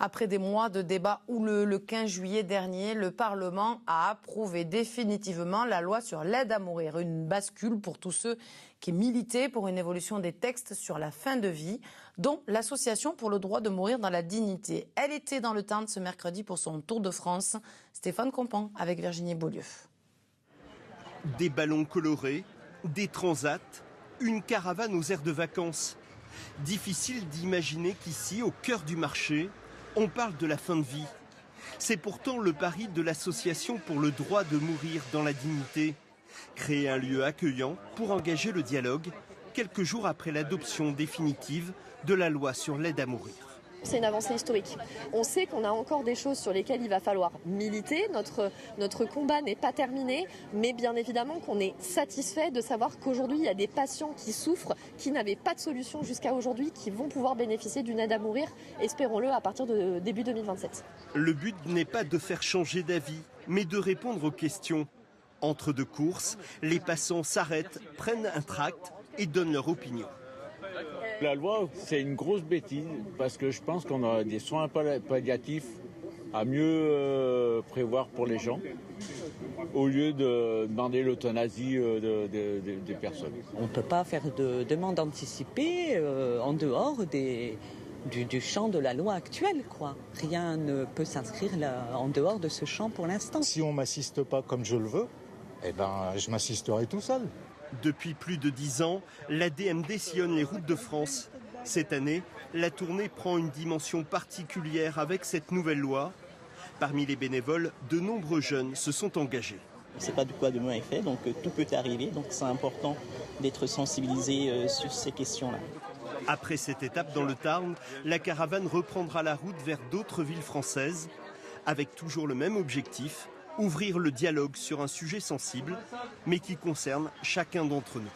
Après des mois de débats houleux, le 15 juillet dernier, le Parlement a approuvé définitivement la loi sur l'aide à mourir. Une bascule pour tous ceux qui militaient pour une évolution des textes sur la fin de vie, dont l'Association pour le droit de mourir dans la dignité. Elle était dans le Tarn ce mercredi pour son Tour de France. Stéphane Compan avec Virginie Beaulieu. Des ballons colorés, des transats, une caravane aux aires de vacances. Difficile d'imaginer qu'ici, au cœur du marché, on parle de la fin de vie. C'est pourtant le pari de l'Association pour le droit de mourir dans la dignité. Créer un lieu accueillant pour engager le dialogue, quelques jours après l'adoption définitive de la loi sur l'aide à mourir. C'est une avancée historique. On sait qu'on a encore des choses sur lesquelles il va falloir militer. Notre combat n'est pas terminé, mais bien évidemment qu'on est satisfait de savoir qu'aujourd'hui, il y a des patients qui souffrent, qui n'avaient pas de solution jusqu'à aujourd'hui, qui vont pouvoir bénéficier d'une aide à mourir, espérons-le, à partir de début 2027. Le but n'est pas de faire changer d'avis, mais de répondre aux questions. Entre deux courses, les passants s'arrêtent, prennent un tract et donnent leur opinion. La loi, c'est une grosse bêtise parce que je pense qu'on a des soins palliatifs à mieux prévoir pour les gens au lieu de demander l'euthanasie des personnes. On ne peut pas faire de demande anticipée en dehors du champ de la loi actuelle, quoi. Rien ne peut s'inscrire en dehors de ce champ pour l'instant. Si on ne m'assiste pas comme je le veux, je m'assisterai tout seul. Depuis plus de 10 ans, la DMD sillonne les routes de France. Cette année, la tournée prend une dimension particulière avec cette nouvelle loi. Parmi les bénévoles, de nombreux jeunes se sont engagés. On ne sait pas de quoi demain est fait, donc tout peut arriver. Donc c'est important d'être sensibilisé sur ces questions-là. Après cette étape dans le Tarn, la caravane reprendra la route vers d'autres villes françaises, avec toujours le même objectif, ouvrir le dialogue sur un sujet sensible, mais qui concerne chacun d'entre nous.